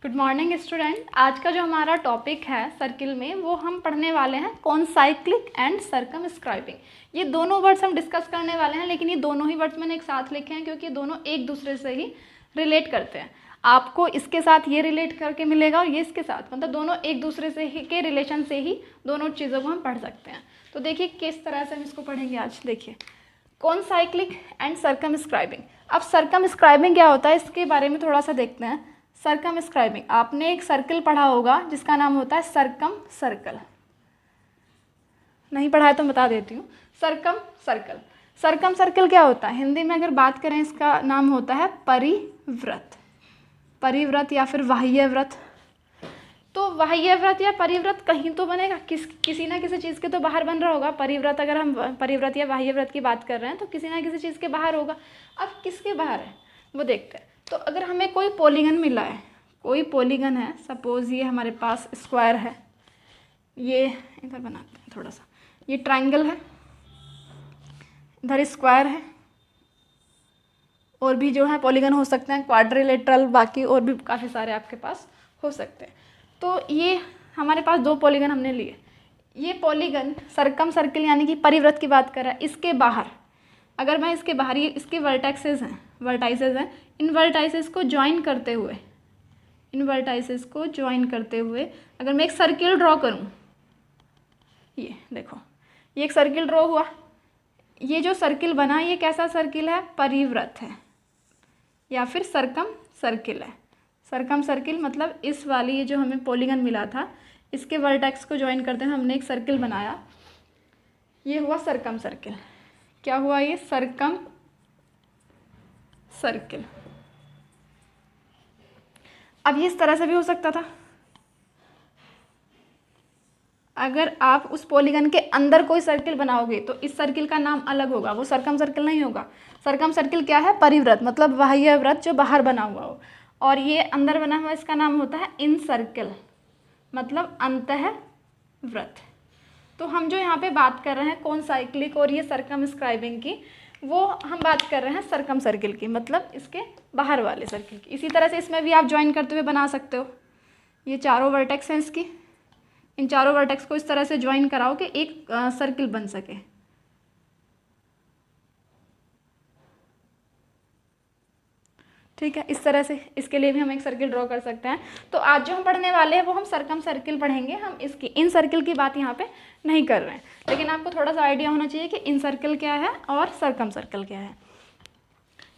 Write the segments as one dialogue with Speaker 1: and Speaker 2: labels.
Speaker 1: Good morning student. आज का जो हमारा टॉपिक है सर्किल में वो हम पढ़ने वाले हैं कॉनसाइक्लिक एंड सर्कमस्क्राइबिंग। ये दोनों वर्ड्स हम डिस्कस करने वाले हैं, लेकिन ये दोनों ही वर्ड्स मैंने एक साथ लिखे हैं क्योंकि ये दोनों एक दूसरे से ही रिलेट करते हैं। आपको इसके साथ ये रिलेट करके मिलेगा और ये इसके साथ, मतलब दोनों एक दूसरे से ही के रिलेशन से ही दोनों चीज़ों को हम पढ़ सकते हैं। तो देखिए किस तरह से हम इसको पढ़ेंगे आज। देखिए कॉनसाइक्लिक एंड सर्कमस्क्राइबिंग। अब सर्कमस्क्राइबिंग क्या होता है इसके बारे में थोड़ा सा देखते हैं। सर्कमस्क्राइबिंग, आपने एक सर्कल पढ़ा होगा जिसका नाम होता है सर्कम सर्कल। नहीं पढ़ा है तो बता देती हूँ। सर्कम सर्कल, सर्कम सर्कल क्या होता है हिंदी में अगर बात करें, इसका नाम होता है परिव्रत। परिव्रत या फिर बाह्य व्रत। तो बाह्य व्रत या परिव्रत कहीं तो बनेगा, किसी ना किसी चीज़ के तो बाहर बन रहा होगा। परिव्रत, अगर हम परिव्रत या बाह्य व्रत की बात कर रहे हैं तो किसी ना किसी चीज़ के बाहर होगा। अब किसके बाहर है वो देखते हैं। तो अगर हमें कोई पॉलीगन मिला है, कोई पॉलीगन है, सपोज़ ये हमारे पास स्क्वायर है, ये इधर बनाते हैं थोड़ा सा, ये ट्रायंगल है, इधर स्क्वायर है, और भी जो है पॉलीगन हो सकते हैं, क्वाड्रिलेटरल, बाकी और भी काफ़ी सारे आपके पास हो सकते हैं। तो ये हमारे पास दो पॉलीगन हमने लिए। ये पॉलीगन सर्कम सर्किल यानी कि परिव्रत की बात कर रहा है, इसके बाहर अगर मैं इसके बाहर, ये इसके वर्टेक्सेस हैं, वर्टाइसेस हैं, इन वर्टाइसेस को ज्वाइन करते हुए, इन वर्टाइसेस को ज्वाइन करते हुए अगर मैं एक सर्किल ड्रॉ करूं, ये देखो ये एक सर्किल ड्रॉ हुआ। ये जो सर्किल बना ये कैसा सर्किल है? परिव्रत है या फिर सर्कम सर्किल है। सर्कम सर्किल मतलब इस वाली ये जो हमें पॉलीगन मिला था इसके वर्टेक्स को ज्वाइन करते हुए हमने एक सर्किल बनाया, ये हुआ सर्कम सर्किल। क्या हुआ? ये सर्कम सर्किल। अब ये इस तरह से भी हो सकता था, अगर आप उस पॉलीगन के अंदर कोई सर्किल बनाओगे तो इस सर्किल का नाम अलग होगा, वो सर्कम सर्किल नहीं होगा। सर्कम सर्किल क्या है? परिव्रत, मतलब बाह्य व्रत जो बाहर बना हुआ हो, और ये अंदर बना हुआ इसका नाम होता है इन सर्किल, मतलब अंतः व्रत। तो हम जो यहाँ पे बात कर रहे हैं कॉनसाइक्लिक और ये सर्कमस्क्राइबिंग की, वो हम बात कर रहे हैं सर्कम सर्किल की, मतलब इसके बाहर वाले सर्किल की। इसी तरह से इसमें भी आप ज्वाइन करते हुए बना सकते हो। ये चारों वर्टेक्स हैं इसकी, इन चारों वर्टेक्स को इस तरह से ज्वाइन कराओ कि एक सर्किल बन सके। ठीक है, इस तरह से इसके लिए भी हम एक सर्किल ड्रॉ कर सकते हैं। तो आज जो हम पढ़ने वाले हैं वो हम सर्कम सर्किल पढ़ेंगे। हम इसकी इन सर्किल की बात यहाँ पे नहीं कर रहे हैं, लेकिन आपको थोड़ा सा आइडिया होना चाहिए कि इन सर्किल क्या है और सर्कम सर्किल क्या है।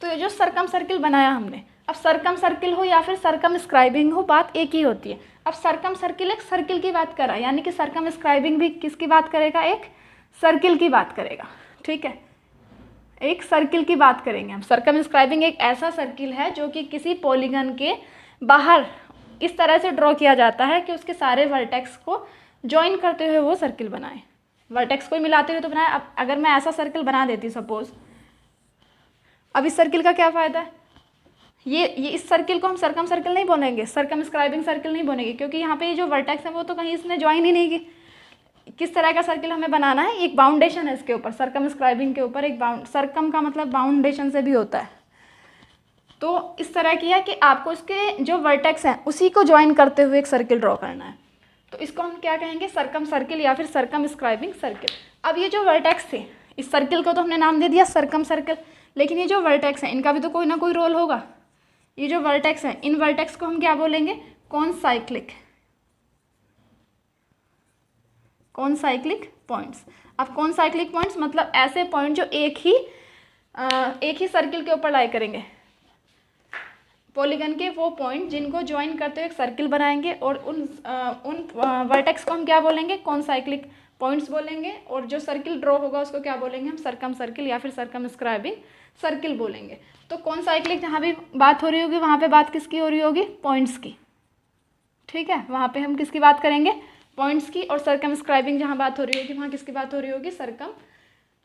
Speaker 1: तो ये जो सर्कम सर्किल बनाया हमने, अब सर्कम सर्किल हो या फिर सर्कमस्क्राइबिंग हो, बात एक ही होती है। अब सर्कम सर्किल एक सर्किल की बात कर रहा है, यानी कि सर्कमस्क्राइबिंग भी किसकी बात करेगा? एक सर्किल की बात करेगा। ठीक है, एक सर्किल की बात करेंगे हम। सर्कमस्क्राइबिंग एक ऐसा सर्किल है जो कि किसी पॉलीगन के बाहर इस तरह से ड्रॉ किया जाता है कि उसके सारे वर्टेक्स को ज्वाइन करते हुए वो सर्किल बनाए, वर्टेक्स को मिलाते हुए तो बनाए। अब अगर मैं ऐसा सर्किल बना देती सपोज, अब इस सर्किल का क्या फ़ायदा है? ये इस सर्किल को हम सर्कम सर्किल नहीं बोलेंगे, सर्कमस्क्राइबिंग सर्किल नहीं बोलेंगे, क्योंकि यहाँ पे ये जो वर्टेक्स है वो तो कहीं इसने ज्वाइन ही नहीं की। किस तरह का सर्किल हमें बनाना है? एक बाउंडेशन है इसके ऊपर, सर्कमस्क्राइबिंग के ऊपर एक सर्कम का मतलब बाउंडेशन से भी होता है। तो इस तरह की है कि आपको इसके जो वर्टेक्स हैं उसी को ज्वाइन करते हुए एक सर्किल ड्रॉ करना है। तो इसको हम क्या कहेंगे? सर्कम सर्किल या फिर सर्कमस्क्राइबिंग सर्किल। अब ये जो वर्टेक्स थे, इस सर्किल को तो हमने नाम दे दिया सर्कम सर्किल, लेकिन ये जो वर्टेक्स हैं इनका भी तो कोई ना कोई रोल होगा। ये जो वर्टेक्स हैं, इन वर्टेक्स को हम क्या बोलेंगे? कॉनसाइक्लिक, कॉनसाइक्लिक पॉइंट्स। अब कॉनसाइक्लिक पॉइंट्स मतलब ऐसे पॉइंट जो एक ही सर्किल के ऊपर लाई करेंगे, पॉलीगन के वो पॉइंट जिनको ज्वाइन करते हुए एक सर्किल बनाएंगे, और उन वर्टेक्स को हम क्या बोलेंगे? कॉनसाइक्लिक पॉइंट्स बोलेंगे। और जो सर्किल ड्रॉ होगा उसको क्या बोलेंगे हम? सर्कम सर्किल या फिर सर्कमस्क्राइबिंग सर्किल बोलेंगे। तो कॉनसाइक्लिक जहाँ भी बात हो रही होगी वहाँ पे बात किसकी हो रही होगी? पॉइंट्स की। ठीक है, वहाँ पे हम किसकी बात करेंगे? पॉइंट्स की। और सर्कमस्क्राइबिंग जहाँ बात हो रही होगी वहाँ किसकी बात हो रही होगी? सर्कम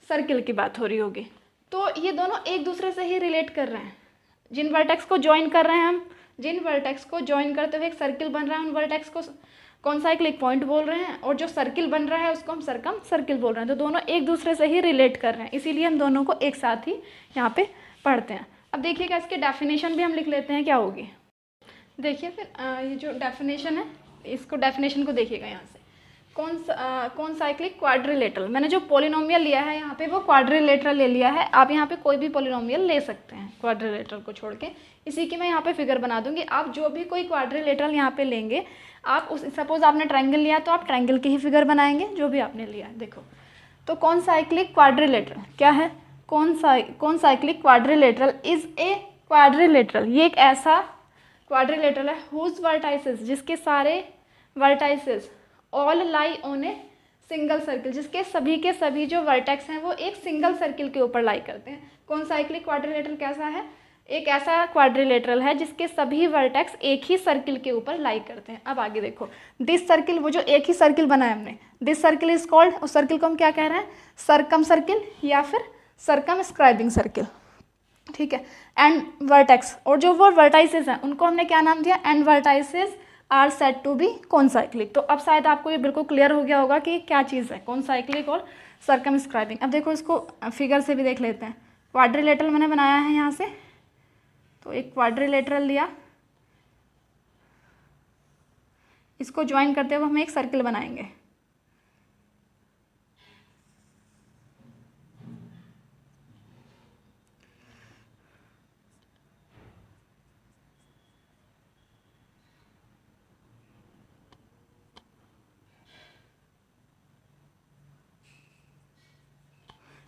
Speaker 1: सर्किल की बात हो रही होगी। तो ये दोनों एक दूसरे से ही रिलेट कर रहे हैं। जिन वर्टेक्स को ज्वाइन कर रहे हैं हम, जिन वर्टेक्स को ज्वाइन करते हुए एक सर्किल बन रहा है, उन वर्टेक्स को कॉनसाइक्लिक पॉइंट बोल रहे हैं, और जो सर्किल बन रहा है उसको हम सर्कम सर्किल बोल रहे हैं। तो दोनों एक दूसरे से ही रिलेट कर रहे हैं, इसीलिए हम दोनों को एक साथ ही यहाँ पे पढ़ते हैं। अब देखिएगा इसके डेफिनेशन भी हम लिख लेते हैं, क्या होगी। देखिए फिर ये जो डेफिनेशन है, इसको डेफिनेशन को देखिएगा यहाँ से। कौन साइक्लिक क्वाड्रिलेटरल, मैंने जो पॉलिनोमियल लिया है यहाँ पे वो क्वाड्रिलेटरल ले लिया है। आप यहाँ पे कोई भी पॉलिनोमियल ले सकते हैं क्वाड्रिलेटरल को छोड़ के। इसी की मैं यहाँ पे फिगर बना दूंगी। आप जो भी कोई क्वाड्रिलेटरल यहाँ पे लेंगे, आप उस सपोज आपने ट्रायंगल लिया तो आप ट्रायंगल की ही फिगर बनाएंगे जो भी आपने लिया है। देखो तो कौन साइक्लिक क्वाड्रिलेटरल क्या है, कौन cyclic quadrilateral is a quadrilateral, ये एक ऐसा क्वाड्रिलेटरल है हुज वर्टाइसेस, जिसके सारे vertices all lie on a single circle, जिसके सभी के सभी जो वर्टेक्स हैं वो एक सिंगल सर्किल के ऊपर लाई करते हैं। कौन साइक्लिक क्वाड्रिलेटरल कैसा है, एक ऐसा क्वाड्रिलेटरल है जिसके सभी वर्टेक्स एक ही सर्किल के ऊपर लाई करते हैं। अब आगे देखो, दिस सर्किल, वो जो एक ही सर्किल बनाया हमने, दिस सर्किल इज कॉल्ड, उस सर्किल को हम क्या कह रहे हैं, सर्कम सर्किल या फिर सर्कमस्क्राइबिंग सर्किल, ठीक है। एंड वर्टेक्स, और जो वो वर्टाइसेस हैं उनको हमने क्या नाम दिया, and vertices are said to be concyclic. तो अब शायद आपको ये बिल्कुल क्लियर हो गया होगा कि क्या चीज़ है कॉन्साइक्लिक और सर्कमस्क्राइबिंग। अब देखो इसको फिगर से भी देख लेते हैं। क्वाड्रिलेटरल मैंने बनाया है यहाँ से, तो एक क्वाड्रिलेटरल लिया, इसको ज्वाइन करते हुए हम एक सर्किल बनाएंगे।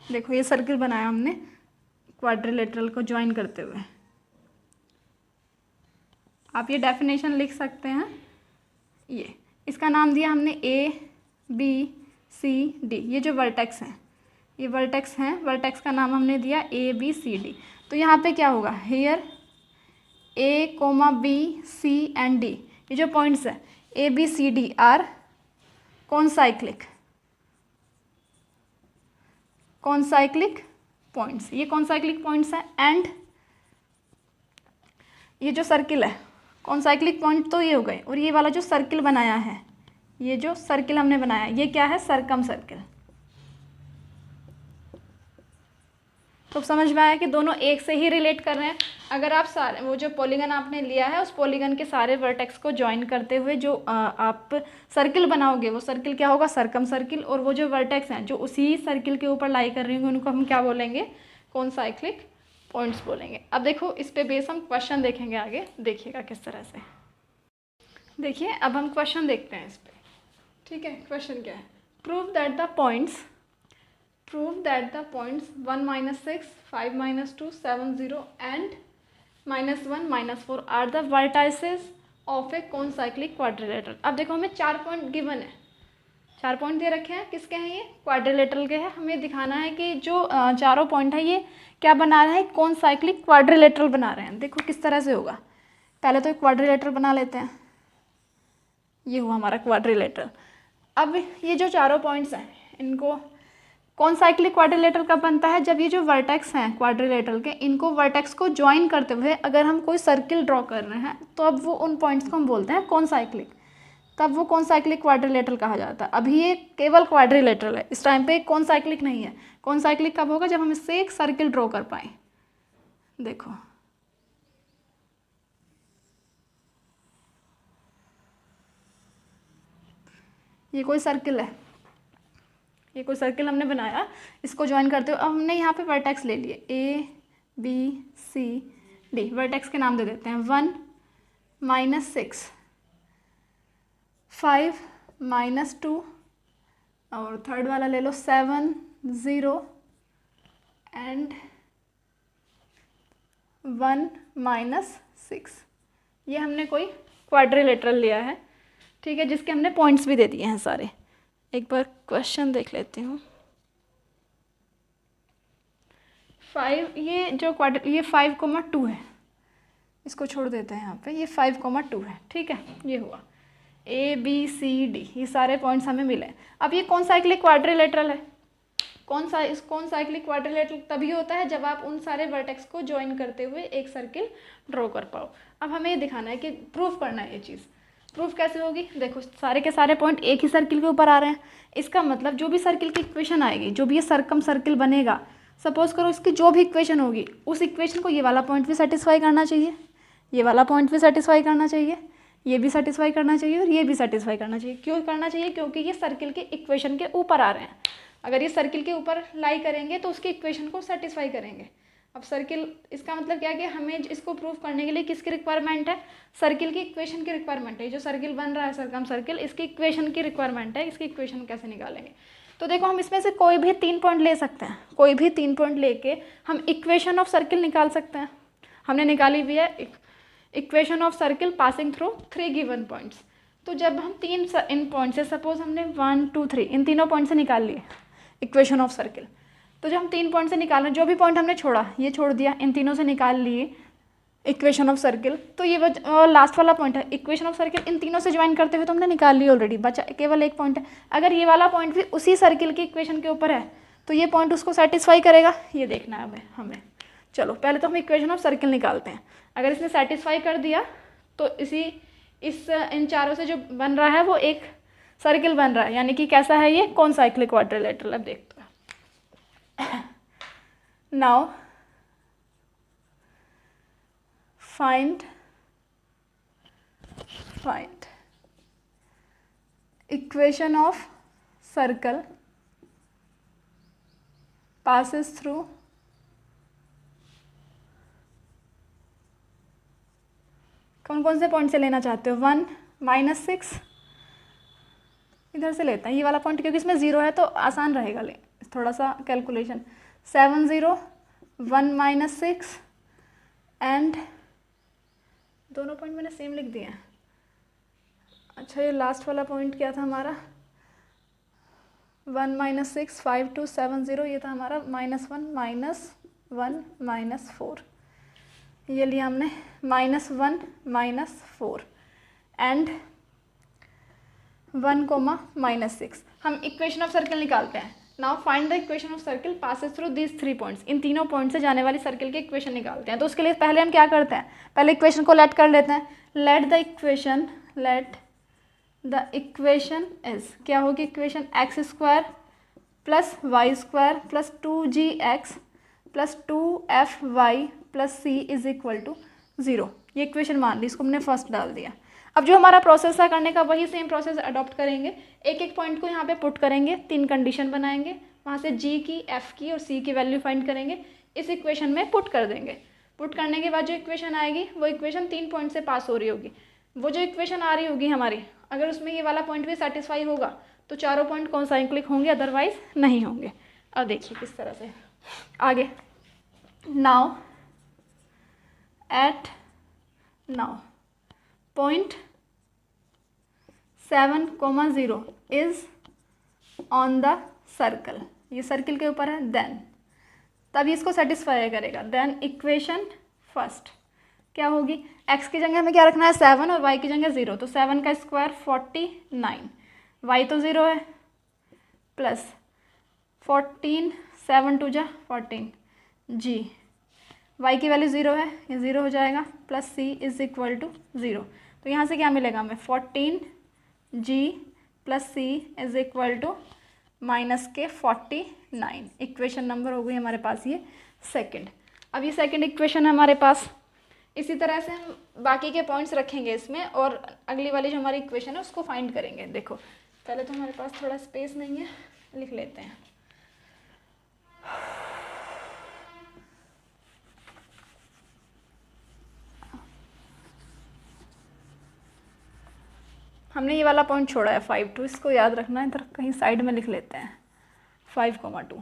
Speaker 1: देखो ये सर्किल बनाया हमने क्वाड्रिलेटरल को ज्वाइन करते हुए। आप ये डेफिनेशन लिख सकते हैं, ये इसका नाम दिया हमने ए बी सी डी, ये जो वर्टेक्स हैं, ये वर्टेक्स हैं, वर्टेक्स का नाम हमने दिया ए बी सी डी। तो यहाँ पे क्या होगा, here A comma B C and D, ये जो पॉइंट्स हैं A B C D are concyclic points, ये कॉन्साइक्लिक पॉइंट्स हैं। एंड ये जो सर्किल है कॉन्साइक्लिक पॉइंट तो ये हो गए, और ये वाला जो सर्किल बनाया है, ये जो सर्किल हमने बनाया ये क्या है, सर्कम सर्किल। तो समझ में आया कि दोनों एक से ही रिलेट कर रहे हैं। अगर आप सारे वो जो पॉलीगन आपने लिया है उस पॉलीगन के सारे वर्टेक्स को ज्वाइन करते हुए जो आप सर्किल बनाओगे वो सर्किल क्या होगा, सर्कम सर्किल। और वो जो वर्टेक्स हैं जो उसी सर्किल के ऊपर लाई कर रही होंगे उनको हम क्या बोलेंगे, कॉन्साइक्लिक पॉइंट्स बोलेंगे। अब देखो इस पे बेस हम क्वेश्चन देखेंगे आगे, देखिएगा किस तरह से। देखिए अब हम क्वेश्चन देखते हैं इस पे, ठीक है। क्वेश्चन क्या है, prove that the points 1 - 6 5 - 2 7 0 and -1 -4 are the vertices of a concyclic quadrilateral. अब देखो हमें 4 पॉइंट गिवन है, 4 पॉइंट दे रखे हैं, किसके हैं ये, क्वाड्रिलेटरल के हैं। हमें दिखाना है कि जो चारों पॉइंट है ये क्या बना रहा है, कॉन्साइक्लिक क्वाड्रिलेटरल बना रहे हैं। देखो किस तरह से होगा, पहले तो एक क्वाड्रिलेटरल बना लेते हैं, ये हुआ हमारा क्वाड्रिलेटरल। अब ये जो चारों पॉइंट्स हैं इनको कॉन्साइक्लिक क्वाड्रिलेटरल कब बनता है, जब ये जो वर्टेक्स हैं क्वाड्रिलेटरल के, इनको वर्टेक्स को ज्वाइन करते हुए अगर हम कोई सर्किल ड्रॉ कर रहे हैं तो अब वो उन पॉइंट्स को हम बोलते हैं कॉन्साइक्लिक, तब वो कॉन्साइक्लिक क्वाड्रिलेटरल कहा जाता है। अभी ये केवल क्वाड्रिलेटरल है, इस टाइम पे कॉन्साइक्लिक नहीं है। कॉन्साइक्लिक कब होगा, जब हम इससे एक सर्किल ड्रॉ कर पाएँ। देखो ये कोई सर्किल है, ये कोई सर्किल हमने बनाया, इसको ज्वाइन करते हो। अब हमने यहाँ पे वर्टेक्स ले लिए A B C D, vertex के नाम दे देते हैं 1 - 6 5 - 2 और थर्ड वाला ले लो 7 0 एंड 1 - 6। ये हमने कोई क्वाड्रिलेटरल लिया है, ठीक है, जिसके हमने पॉइंट्स भी दे दिए हैं सारे। एक बार क्वेश्चन देख लेती हूँ। 5, ये जो ये 5,2 है, इसको छोड़ देते हैं यहाँ पे, ये 5,2 है, ठीक है। ये हुआ ए बी सी डी, ये सारे पॉइंट्स हमें मिले। अब ये कॉन्साइक्लिक क्वाड्रिलेटरल है। कॉन्साइक्लिक क्वाड्रिलेटरल तभी होता है जब आप उन सारे वर्टेक्स को ज्वाइन करते हुए एक सर्किल ड्रॉ कर पाओ। अब हमें ये दिखाना है कि प्रूफ करना है ये चीज़। प्रूफ कैसे होगी, देखो सारे के सारे पॉइंट एक ही सर्किल के ऊपर आ रहे हैं, इसका मतलब जो भी सर्किल की इक्वेशन आएगी, जो भी ये सर्कम सर्किल बनेगा, सपोज करो इसकी जो भी इक्वेशन होगी उस इक्वेशन को ये वाला पॉइंट भी सेटिस्फाई करना चाहिए। ये वाला पॉइंट भी सेटिस्फाई करना चाहिए, ये भी सेटिस्फाई करना चाहिए और ये भी सेटिस्फाई करना चाहिए। क्यों करना चाहिए? क्योंकि ये सर्किल के इक्वेशन के ऊपर आ रहे हैं। अगर ये सर्किल के ऊपर लाई करेंगे तो उसके इक्वेशन को सेटिस्फाई करेंगे। अब सर्किल, इसका मतलब क्या है कि हमें इसको प्रूव करने के लिए किसकी रिक्वायरमेंट है? सर्किल की इक्वेशन की रिक्वायरमेंट है। जो सर्किल बन रहा है सर्कम सर्किल, इसकी इक्वेशन की रिक्वायरमेंट है। इसकी इक्वेशन कैसे निकालेंगे? तो देखो, हम इसमें से कोई भी 3 पॉइंट ले सकते हैं। कोई भी 3 पॉइंट लेके हम इक्वेशन ऑफ सर्किल निकाल सकते हैं। हमने निकाली हुई है equation of circle passing through 3 given points. तो जब हम इन पॉइंट से, सपोज हमने 1 2 3 इन तीनों पॉइंट से निकाल लिए इक्वेशन ऑफ सर्किल, तो जब हम 3 पॉइंट से निकाल रहे हैं, जो भी पॉइंट हमने छोड़ा, ये छोड़ दिया, इन तीनों से निकाल लिए इक्वेशन ऑफ सर्किल, तो ये लास्ट वाला पॉइंट है इक्वेशन ऑफ सर्किल। इन तीनों से ज्वाइन करते हुए तो हमने निकाल ली ऑलरेडी, बचा केवल एक पॉइंट है। अगर ये वाला पॉइंट भी उसी सर्किल की इक्वेशन के ऊपर है तो ये पॉइंट उसको सेटिस्फाई करेगा, ये देखना है हमें। चलो पहले तो हम इक्वेशन ऑफ सर्किल निकालते हैं। अगर इसने सेटिस्फाई कर दिया तो इन चारों से जो बन रहा है वो एक सर्किल बन रहा है, यानी कि कैसा है ये? कौन साइक्लिक क्वाड्रिलेटरल। अब देखते हैं। Now find equation of circle passes through कौन कौन से पॉइंट से लेना चाहते हो? 1 -6 इधर से लेते हैं ये वाला पॉइंट, क्योंकि इसमें 0 है तो आसान रहेगा ले थोड़ा सा कैलकुलेशन। 7 0 1 -6 एंड दोनों पॉइंट मैंने सेम लिख दिए हैं। अच्छा, ये लास्ट वाला पॉइंट क्या था हमारा? 1 -6 5 2 7 0, ये था हमारा -1 -4। ये लिया हमने -1 -4 एंड 1, -6। हम इक्वेशन ऑफ सर्किल निकालते हैं। Now find the equation of circle passes through these 3 points. इन तीनों पॉइंट से जाने वाली सर्किल के इक्वेशन निकालते हैं। तो उसके लिए पहले हम क्या करते हैं? पहले इक्वेशन को लेट कर लेते हैं। लेट द इक्वेशन इज, क्या होगी equation? x² + y² + 2gx + 2fy + c = 0। ये इक्वेशन मान ली, इसको हमने फर्स्ट डाल दिया। अब जो हमारा प्रोसेस है करने का, वही सेम प्रोसेस अडॉप्ट करेंगे। एक एक पॉइंट को यहाँ पे पुट करेंगे, 3 कंडीशन बनाएंगे, वहाँ से g की, f की और c की वैल्यू फाइंड करेंगे, इस इक्वेशन में पुट कर देंगे। पुट करने के बाद जो इक्वेशन आएगी वो इक्वेशन 3 पॉइंट से पास हो रही होगी। वो जो इक्वेशन आ रही होगी हमारी, अगर उसमें ये वाला पॉइंट भी सेटिस्फाई होगा तो चारों पॉइंट कॉन्साइक्लिक होंगे, अदरवाइज नहीं होंगे। अब देखिए किस तरह से आगे। Now point 7, 0 is on the circle, ये सर्किल के ऊपर है। देन तभी इसको सेटिस्फाई करेगा। देन इक्वेशन फर्स्ट क्या होगी? x की जगह हमें क्या रखना है? 7 और y की जगह 0। तो 7 का स्क्वायर 49, y तो 0 है, प्लस 14 7 2 जा 14 g, y की वैल्यू 0 है, ये 0 हो जाएगा, प्लस c = 0। तो यहाँ से क्या मिलेगा हमें? 14g + c = -49। इक्वेशन नंबर हो गई हमारे पास ये सेकंड। अब ये सेकंड इक्वेशन है हमारे पास। इसी तरह से हम बाकी के पॉइंट्स रखेंगे इसमें और अगली वाली जो हमारी इक्वेशन है उसको फाइंड करेंगे। देखो पहले तो हमारे पास थोड़ा स्पेस नहीं है, लिख लेते हैं। हमने ये वाला पॉइंट छोड़ा है 5 2, इसको याद रखना है, इधर कहीं साइड में लिख लेते हैं 5, 2।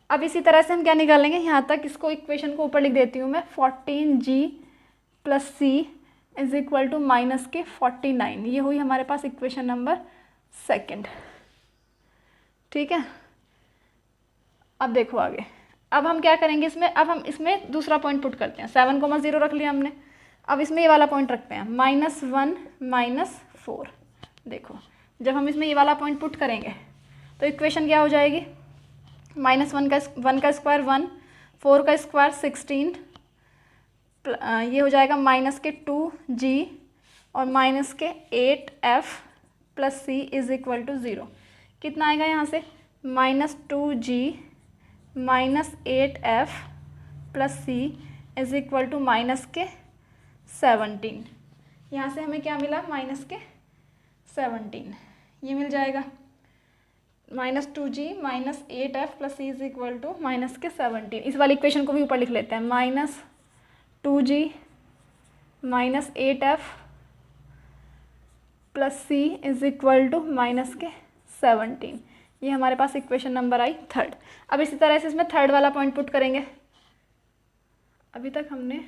Speaker 1: अब इसी तरह से हम क्या निकालेंगे? यहाँ तक इसको इक्वेशन को ऊपर लिख देती हूँ मैं। 14g + c = -49। ये हुई हमारे पास इक्वेशन नंबर सेकंड। ठीक है, अब देखो आगे। अब हम क्या करेंगे इसमें? अब हम इसमें दूसरा पॉइंट पुट करते हैं। 7, 0 रख लिया हमने। अब इसमें ये वाला पॉइंट रखते हैं -1 -4। देखो जब हम इसमें ये वाला पॉइंट पुट करेंगे तो इक्वेशन क्या हो जाएगी? -1 का स्क्वायर 1, 4 का स्क्वायर 16, ये हो जाएगा -2g और -8f + c = 0। कितना आएगा यहाँ से? -2g -8f + c = 17। यहाँ से हमें क्या मिला, माइनस के 17, ये मिल जाएगा -2g minus 8f plus c is equal to minus के 17। इस वाली इक्वेशन को भी ऊपर लिख लेते हैं, -2g minus 8f plus c is equal to minus के 17। ये हमारे पास इक्वेशन नंबर आई थर्ड। अब इसी तरह से इसमें थर्ड वाला पॉइंट पुट करेंगे। अभी तक हमने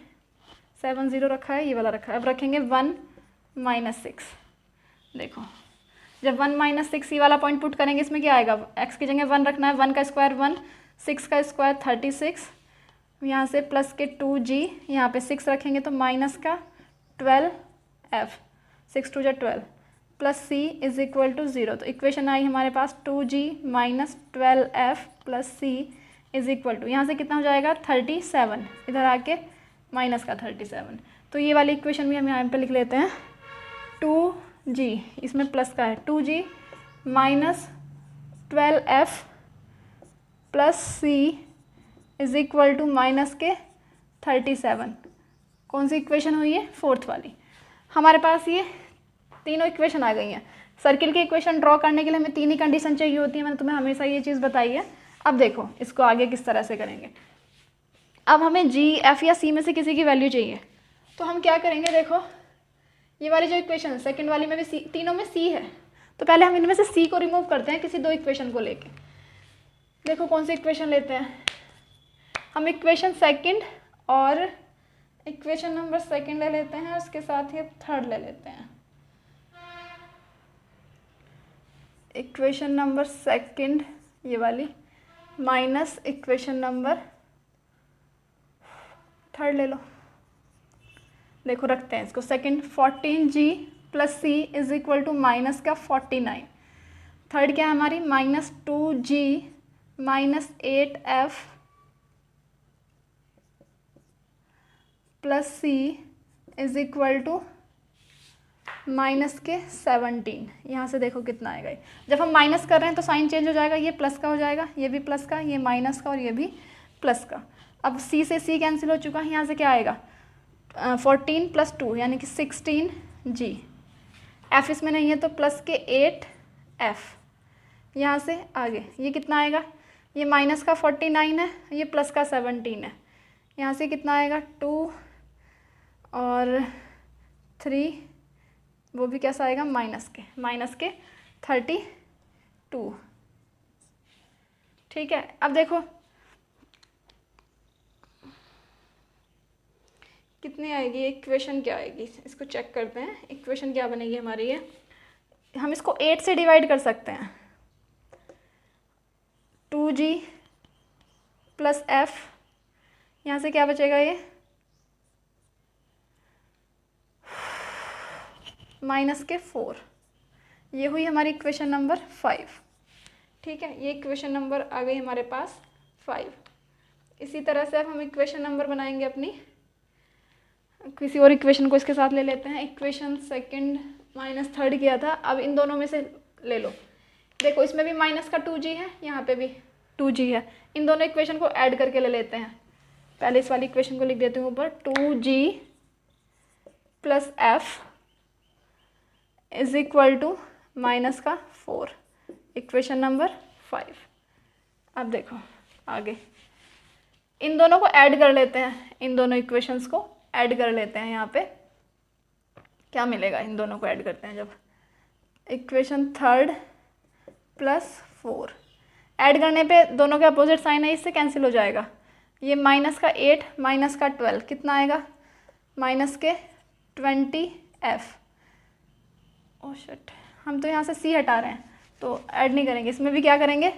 Speaker 1: 70 रखा है, ये वाला रखा है, अब रखेंगे 1 - 6। देखो जब 1 - 6 ये वाला पॉइंट पुट करेंगे, इसमें क्या आएगा, x की जगह 1 रखना है, 1 का स्क्वायर 1, 6 का स्क्वायर 36, यहाँ से प्लस के 2g, यहाँ पे 6 रखेंगे तो माइनस का 12f, 6 2 12 plus c is equal to 0। तो इक्वेशन आई हमारे पास 2g minus 12f plus c is equal to, यहाँ से कितना हो जाएगा 37, इधर आके माइनस का 37। तो ये वाली इक्वेशन भी हम यहाँ पे लिख लेते हैं, 2g, इसमें प्लस का है, 2g minus 12f plus c is equal to minus के 37। कौन सी इक्वेशन हुई है, फोर्थ वाली। हमारे पास ये तीनों इक्वेशन आ गई हैं। सर्किल की इक्वेशन ड्रॉ करने के लिए हमें 3 ही कंडीशन चाहिए होती है, मैंने तुम्हें हमेशा ये चीज़ बताई है। अब देखो इसको आगे किस तरह से करेंगे। अब हमें g, f या c में से किसी की वैल्यू चाहिए, तो हम क्या करेंगे, देखो ये वाली जो इक्वेशन सेकंड वाली में भी c, तीनों में c है, तो पहले हम इनमें से c को रिमूव करते हैं किसी 2 इक्वेशन को लेके। देखो कौन सी इक्वेशन लेते हैं हम, इक्वेशन सेकंड और इक्वेशन नंबर सेकंड ले लेते हैं, उसके साथ ही थर्ड ले लेते हैं। इक्वेशन नंबर सेकंड ये वाली माइनस इक्वेशन नंबर थर्ड ले लो। देखो रखते हैं इसको, second 14g plus c is equal to minus का 49। थर्ड क्या है हमारी, -2g minus 8f plus c is equal to minus के 17। यहाँ से देखो कितना आएगा, जब हम माइनस कर रहे हैं तो साइन चेंज हो जाएगा, ये प्लस का हो जाएगा, ये भी प्लस का, ये माइनस का और ये भी प्लस का। अब c से c कैंसिल हो चुका है, यहाँ से क्या आएगा 14 + 2 यानी कि 16g, f इसमें नहीं है तो प्लस के 8f। यहाँ से आगे ये कितना आएगा, ये माइनस का 49 है, ये प्लस का 17 है, यहाँ से कितना आएगा 2 और 3, वो भी कैसा आएगा माइनस के 32। ठीक है, अब देखो कितनी आएगी इक्वेशन, क्या आएगी इसको चेक करते हैं। इक्वेशन क्या बनेगी हमारी, ये हम इसको 8 से डिवाइड कर सकते हैं, 2g प्लस f, यहाँ से क्या बचेगा, ये माइनस के 4। ये हुई हमारी इक्वेशन नंबर 5। ठीक है, ये इक्वेशन नंबर आ गई हमारे पास 5। इसी तरह से अब हम इक्वेशन नंबर बनाएंगे अपनी, किसी और इक्वेशन को इसके साथ ले लेते हैं। इक्वेशन सेकंड माइनस थर्ड किया था, अब इन दोनों में से ले लो। देखो इसमें भी माइनस का 2g है, यहाँ पे भी 2g है, इन दोनों इक्वेशन को ऐड करके ले लेते हैं। पहले इस वाली इक्वेशन को लिख देती हूँ ऊपर, 2g plus f is equal to minus का 4, इक्वेशन नंबर 5। अब देखो आगे इन दोनों को ऐड कर लेते हैं, इन दोनों इक्वेशंस को ऐड कर लेते हैं। यहाँ पे क्या मिलेगा, इन दोनों को ऐड करते हैं जब, इक्वेशन थर्ड प्लस 4 ऐड करने पे दोनों के अपोजिट साइन है, इससे कैंसिल हो जाएगा। ये माइनस का 8 माइनस का 12 कितना आएगा, माइनस के 20f। ओह शिट, हम तो यहाँ से c हटा रहे हैं तो ऐड नहीं करेंगे, इसमें भी क्या करेंगे,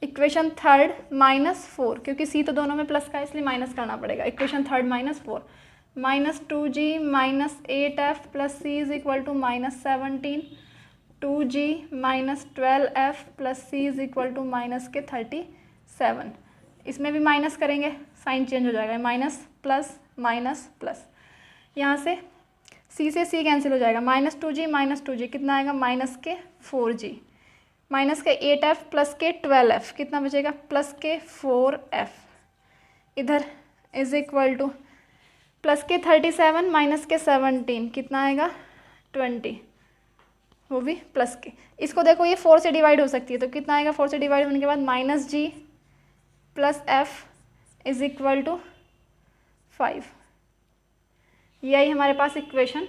Speaker 1: इक्वेशन थर्ड -4, क्योंकि c तो दोनों में प्लस का है इसलिए माइनस करना पड़ेगा। Equation third -4 -2g minus 8f plus c is equal to -17, 2g minus 12f plus c is equal to minus के 37। इसमें भी माइनस करेंगे, साइन चेंज हो जाएगा, माइनस प्लस माइनस प्लस, यहाँ से c से c कैंसिल हो जाएगा, -2g कितना आएगा, माइनस के 4g, माइनस के 8f प्लस के 12f कितना बचेगा, प्लस के 4f। इधर इज इक्वल टू प्लस के 37 माइनस के 17 कितना आएगा 20, वो भी प्लस के। इसको देखो ये 4 से डिवाइड हो सकती है तो कितना आएगा 4 से डिवाइड होने के बाद minus G plus F is equal to 5। यही हमारे पास इक्वेशन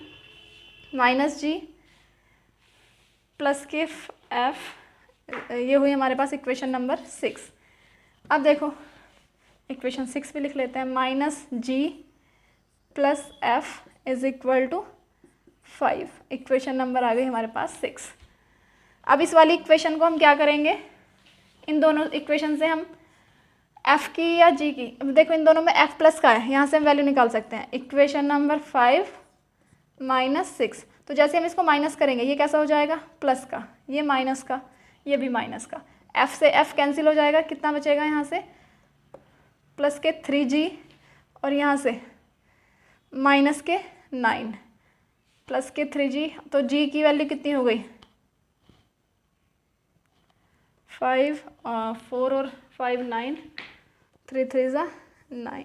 Speaker 1: माइनस जी प्लस के एफ, ये हुई हमारे पास इक्वेशन नंबर 6। अब देखो इक्वेशन 6 भी लिख लेते हैं, minus G plus F is equal to 5। Equation number आ गई हमारे पास 6। अब इस वाली इक्वेशन को हम क्या करेंगे, इन दोनों इक्वेशन से हम f की या g की, देखो इन दोनों में f प्लस का है, यहाँ से हम वैल्यू निकाल सकते हैं। इक्वेशन नंबर 5 माइनस 6, तो जैसे हम इसको माइनस करेंगे ये कैसा हो जाएगा प्लस का, ये माइनस का, ये भी माइनस का, f से f कैंसिल हो जाएगा, कितना बचेगा यहाँ से प्लस के 3g और यहाँ से माइनस के 9 प्लस के 3g, तो g की वैल्यू कितनी हो गई 5 4 और 5 9 3 3 ज़ा 9,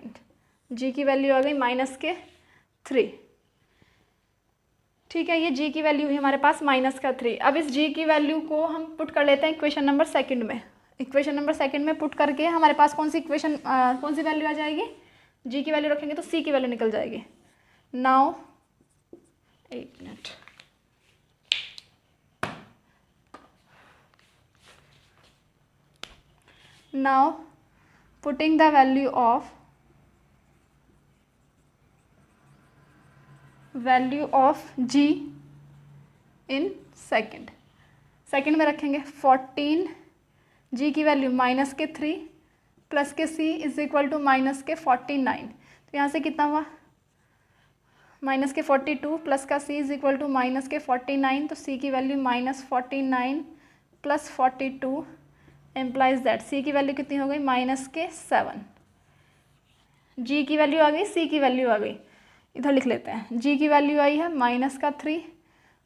Speaker 1: g की वैल्यू आ गई माइनस के 3। ठीक है, ये g की वैल्यू हुई हमारे पास माइनस का 3। अब इस g की वैल्यू को हम पुट कर लेते हैं इक्वेशन नंबर सेकंड में। इक्वेशन नंबर सेकंड में पुट करके हमारे पास कौन सी इक्वेशन कौन सी वैल्यू आ जाएगी, g की वैल्यू रखेंगे तो c की वैल्यू निकल जाएगी। नाउ एक minute, now putting the value of g in second में रखेंगे 14, g की वैल्यू माइनस के 3 प्लस के c is equal to minus के 49। तो यहाँ से कितना हुआ माइनस के 42 प्लस का c is equal to minus के 49, तो c की value minus 49 plus 42 implies that c की वैल्यू कितनी हो गई माइनस के 7। g की वैल्यू आ गई, c की वैल्यू आ गई, इधर लिख लेते हैं। g की वैल्यू आई है माइनस का 3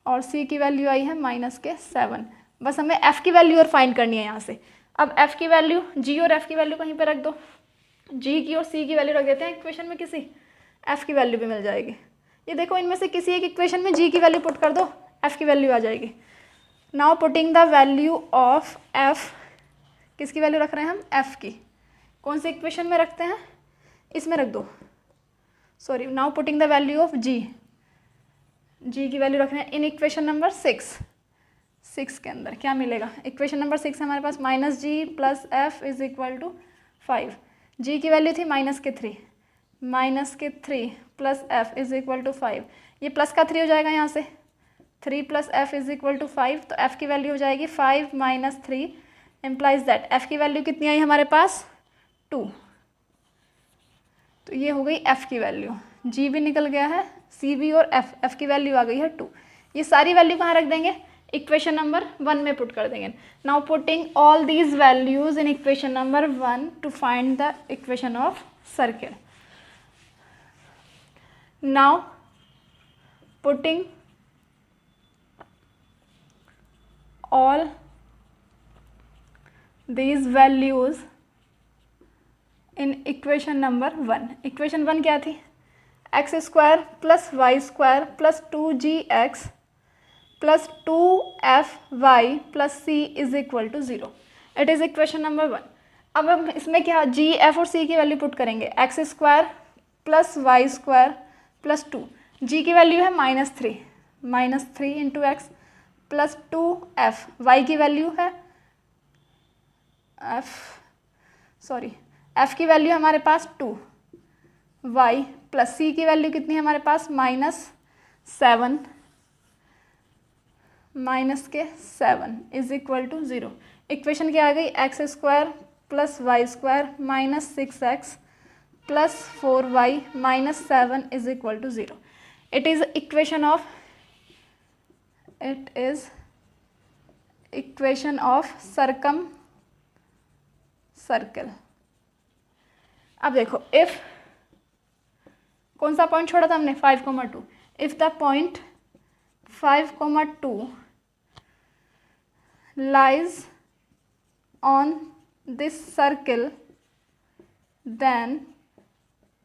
Speaker 1: और c की वैल्यू आई है माइनस के 7। बस हमें f की वैल्यू और फाइंड करनी है यहाँ से। अब f की वैल्यू, g और f की वैल्यू कहीं पे रख दो, g की और c की वैल्यू रख देते हैं इक्वेशन में, किसी f की वैल्यू भी मिल जाएगी। ये देखो इनमें से किसी एक इक्वेशन में g की वैल्यू पुट कर दो, f की वैल्यू आ जाएगी। Now putting the value of f, किसकी वैल्यू रख रहे हैं हम f की, कौन से इक्वेशन में रखते हैं, इसमें रख दो, sorry. Now putting the value of g, g की वैल्यू रख रहे हैं इन इक्वेशन नंबर 6 के अंदर क्या मिलेगा, इक्वेशन नंबर 6 हमारे पास minus G plus F is equal to 5। g की वैल्यू थी माइनस के 3 plus F is equal to 5, ये प्लस का 3 हो जाएगा यहाँ से, 3 plus F is equal to 5, तो f की वैल्यू हो जाएगी 5 माइनस 3 एम्प्लाइज दैट f की वैल्यू कितनी आई हमारे पास 2। तो ये हो गई f की वैल्यू, g भी निकल गया है, c भी, और f की वैल्यू आ गई है 2। ये सारी वैल्यू कहाँ रख देंगे, इक्वेशन नंबर 1 में पुट कर देंगे। Now putting all these values in equation number 1 to find the equation of circle. Now putting all these values in equation number 1। Equation 1 क्या थी, X square plus Y square plus 2gx plus 2fy plus c is equal to 0। It is equation number 1। अब हम इसमें क्या g, f और c की value put करेंगे, x square plus Y square plus 2, g की वैल्यू है minus 3 into x plus 2f, y की वैल्यू है f की वैल्यू हमारे पास 2, y प्लस c की वैल्यू कितनी है हमारे पास minus 7 is equal to 0। Equation क्या आ गई, x square plus Y square minus 6x plus 4y minus 7 is equal to 0। It is equation of circum circle. अब देखो इफ, कौन सा पॉइंट छोड़ा था हमने 5,2, if the point 5,2 lies on this circle then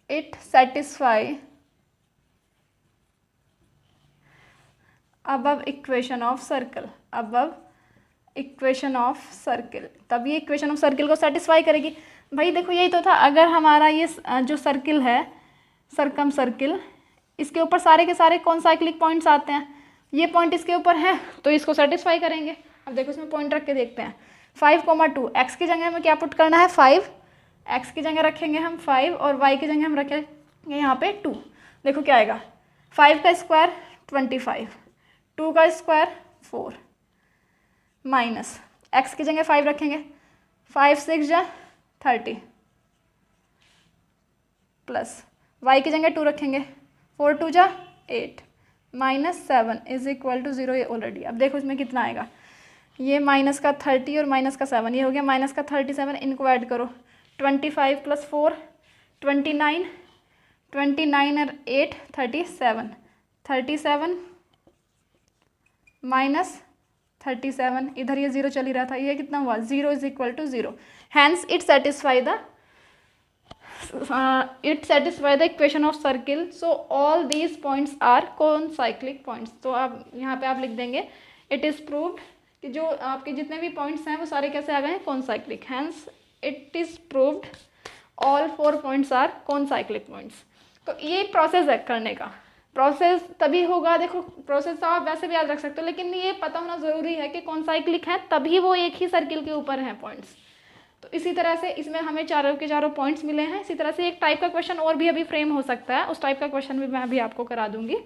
Speaker 1: it satisfy above equation of circle, above equation of circle, तब ये equation of circle को सेटिस्फाई करेगी। भाई देखो यही तो था, अगर हमारा ये जो सर्किल है सरकम सर्किल, इसके ऊपर सारे के सारे कौन साइक्लिक पॉइंट्स आते हैं, ये पॉइंट इसके ऊपर है तो इसको सेटिस्फाई करेंगे। अब देखो इसमें पॉइंट रख के देखते हैं। 5,2 एक्स की जगह हमें क्या पुट करना है 5, एक्स की जगह रखेंगे हम 5 और वाई की जगह हम रखेंगे यहाँ पे 2। देखो क्या आएगा, 5 का स्क्वायर 25, 2 का स्क्वायर 4 माइनस एक्स की जगह 5 रखेंगे, 5 6 जा 30 प्लस वाई की जगह 2 रखेंगे, 4 2 जा 8 माइनस 7 इज इक्वल टू 0। ये ऑलरेडी, अब देखो इसमें कितना आएगा, ये माइनस का 30 और माइनस का 7, ये हो गया माइनस का 37, इनको ऐड करो 25 प्लस 4 29, 29 और 8 37, 37 माइनस 37, इधर ये 0 चल ही रहा था, ये कितना हुआ 0 is equal to 0। Hence it satisfy the equation of circle, so all these points are concyclic points. तो आप यहाँ पे आप लिख देंगे इट इज़ प्रूव्ड कि जो आपके जितने भी पॉइंट्स हैं वो सारे कैसे आ गए हैं concyclic. Hence it is proved all 4 points are concyclic points. तो ये प्रोसेस है करने का, प्रोसेस तभी होगा, देखो प्रोसेस तो आप वैसे भी याद रख सकते हो, लेकिन ये पता होना ज़रूरी है कि कॉनसाइक्लिक है तभी वो एक ही सर्किल के ऊपर हैं पॉइंट्स। तो इसी तरह से इसमें हमें चारों के चारों पॉइंट्स मिले हैं। इसी तरह से एक टाइप का क्वेश्चन और भी अभी फ्रेम हो सकता है, उस टाइप का क्वेश्चन भी मैं अभी आपको करा दूंगी।